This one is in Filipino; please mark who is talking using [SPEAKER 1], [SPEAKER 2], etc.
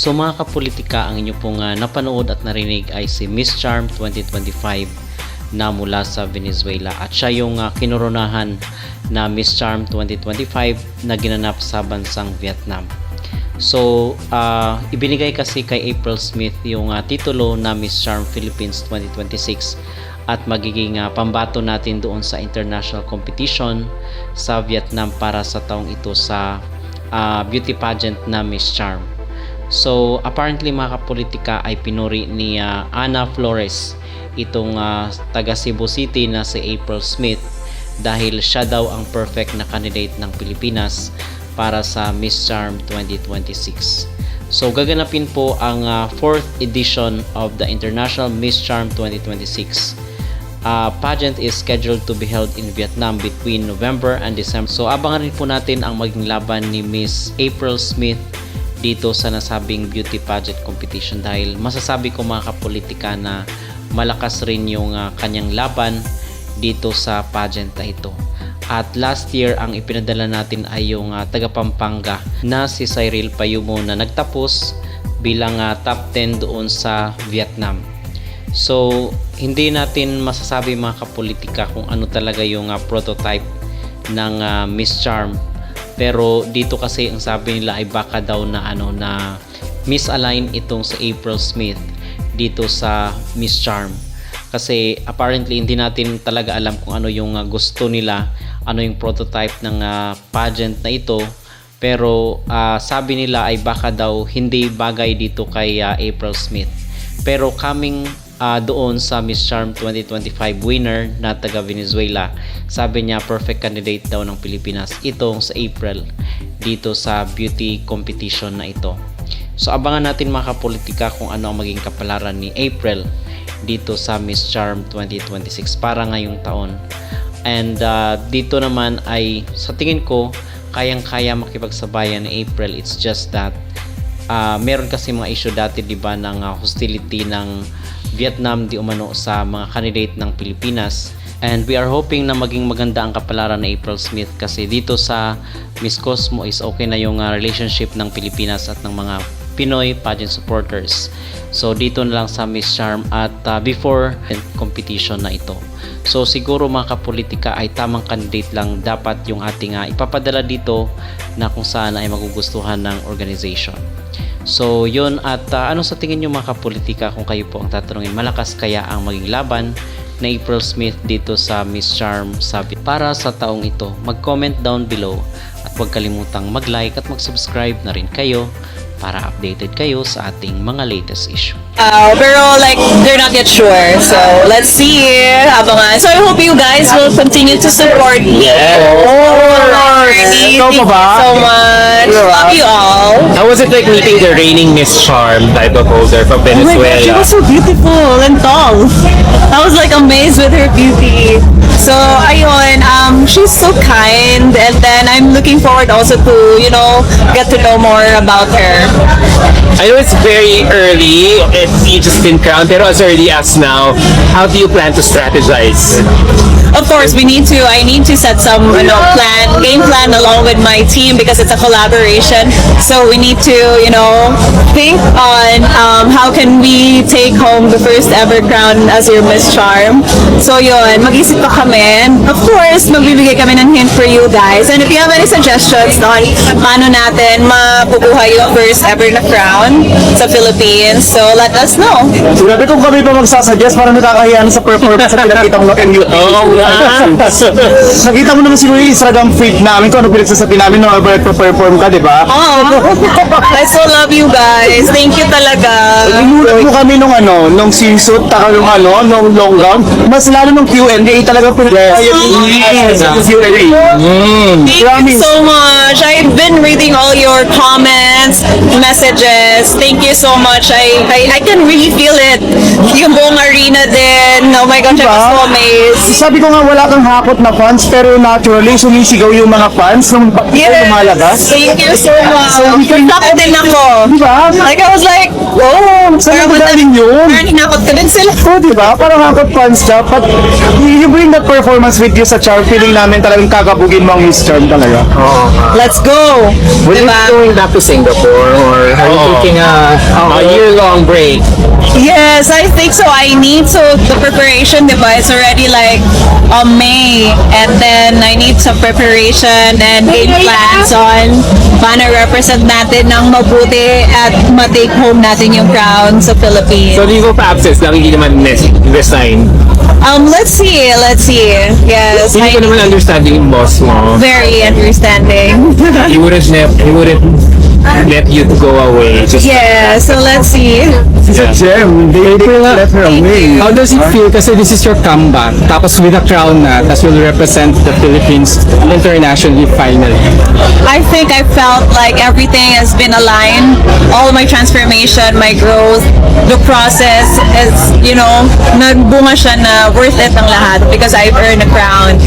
[SPEAKER 1] So mga kapolitika, ang inyo pong napanood at narinig ay si Miss Charm 2025 na mula sa Venezuela, at siya yung kinoronahan na Miss Charm 2025 na ginanap sa bansang Vietnam. So ibinigay kasi kay April Smith yung titulo na Miss Charm Philippines 2026 at magiging pambato natin doon sa international competition sa Vietnam para sa taong ito sa beauty pageant na Miss Charm. So apparently mga kapolitika ay pinuri ni Ana Flores itong taga Cebu City na si April Smith dahil siya daw ang perfect na candidate ng Pilipinas para sa Miss Charm 2026. So gaganapin po ang 4th edition of the International Miss Charm 2026. Pageant is scheduled to be held in Vietnam between November and December. So abangan rin po natin ang maging laban ni Miss April Smith dito sa nasabing beauty pageant competition, dahil masasabi ko mga kapolitika na malakas rin yung kanyang laban dito sa pageant na ito. At last year ang ipinadala natin ay yung taga Pampanga na si Cyril Payumo na nagtapos bilang top 10 doon sa Vietnam. So hindi natin masasabi mga kapolitika kung ano talaga yung prototype ng Miss Charm, pero dito kasi ang sabi nila ay baka daw na na misalign itong sa April Smith dito sa Miss Charm, kasi apparently hindi natin talaga alam kung ano yung gusto nila, ano yung prototype ng pageant na ito, pero sabi nila ay baka daw hindi bagay dito kay April Smith. Pero coming doon sa Miss Charm 2025 winner na taga Venezuela, sabi niya perfect candidate daw ng Pilipinas itong sa April dito sa beauty competition na ito. So abangan natin mga kapolitika kung ano ang maging kapalaran ni April dito sa Miss Charm 2026 para ngayong taon. And dito naman ay sa tingin ko kayang-kaya makipagsabayan ni April. It's just that meron kasi mga issue dati, di ba, ng hostility ng Vietnam di umano sa mga candidate ng Pilipinas, and we are hoping na maging maganda ang kapalaran ni April Smith, kasi dito sa Miss Cosmo is okay na yung relationship ng Pilipinas at ng mga Pinoy pageant supporters. So dito na lang sa Miss Charm at before competition na ito. So siguro mga kapolitika ay tamang candidate lang dapat yung ating ipapadala dito na kung saan ay magugustuhan ng organization. So yun, at ano sa tingin nyo mga kapolitika, kung kayo po ang tatanungin, malakas kaya ang maging laban na April Smith dito sa Miss Charm para sa taong ito? Mag-comment down below at huwag kalimutang mag-like at mag-subscribe na rin kayo para updated kayo sa ating mga latest issue.
[SPEAKER 2] Pero like they're not yet sure, so let's see. Abangan. So I hope you guys will continue to support me. Thank you so much. Love you all.
[SPEAKER 3] How was it like meeting the reigning Miss Charm title holder from
[SPEAKER 2] Oh my God, she
[SPEAKER 3] Venezuela?
[SPEAKER 2] was so beautiful and tall. I was like amazed with her beauty. So ayun, she's so kind, and then I'm looking forward also to get to know more about her.
[SPEAKER 3] I know it's very early, you just been crowned, pero as early as now, how do you plan to strategize?
[SPEAKER 2] Of course, I need to set some game plan along with my team because it's a collaboration. So we need to think on how can we take home the first ever crown as your Miss Charm. So yun, mag-isip pa kami. Of course, magbibigay kami ng hint for you guys. And if you have any suggestions on paano natin mapukuha yung first ever na crown sa Philippines, so let us know.
[SPEAKER 4] Grabe kung kami pa magsasuggest, parang nakakahiyan sa performance sa pinakita mo ng YouTube. Nakita mo naman siguro yung Instagram feed namin kung ano pinagsasabi namin nung perform ka, di ba?
[SPEAKER 2] I so love you guys. Thank you talaga.
[SPEAKER 4] Inulat mo kami nung swimsuit, taka nung long gown. Mas lalo nung Q&A talaga
[SPEAKER 2] Thank you so much. I've been reading all your comments, messages. Thank you so much. I can really feel it. Yung buong arena din. Oh my gosh, I was so amazed.
[SPEAKER 4] Sabi ko nga wala kang hakot na fans, pero naturally sumisigaw yung mga fans nung lumalabas.
[SPEAKER 2] Thank you so much. Nakot din ako.
[SPEAKER 4] Diba?
[SPEAKER 2] Like I was like, oh,
[SPEAKER 4] Saan mo galing yun?
[SPEAKER 2] parang hinakot ka din sila.
[SPEAKER 4] Oh, diba? Parang hakot fans ka. But you bring that performance with you sa Charm, feeling namin talagang kakabugin mo ang Miss Charm talaga.
[SPEAKER 2] Let's go.
[SPEAKER 3] Will you
[SPEAKER 2] Diba?
[SPEAKER 3] be going back to Singapore?
[SPEAKER 5] Singapore, or are you
[SPEAKER 3] Oo.
[SPEAKER 5] taking a
[SPEAKER 3] year-long break.
[SPEAKER 2] Yes, I think so. I need the preparation, diba? It's already like May, and then I need some preparation and game plans on paano represent natin ng mabuti at ma-take home natin yung crown sa Philippines.
[SPEAKER 3] So, leave of absence lang, hindi naman resign.
[SPEAKER 2] Let's see. Yes,
[SPEAKER 3] Hindi ko naman understand yung boss mo.
[SPEAKER 2] very understanding.
[SPEAKER 3] He wouldn't let you go away. Just
[SPEAKER 2] Yeah, so let's see.
[SPEAKER 4] She's a gem. They let her away.
[SPEAKER 5] How does it feel? Kasi this is your comeback. Tapos with a crown na, tapos will represent the Philippines internationally finally.
[SPEAKER 2] I think I felt like everything has been aligned. All my transformation, my growth, the process is, nagbunga siya na worth it ang lahat because I've earned a crown.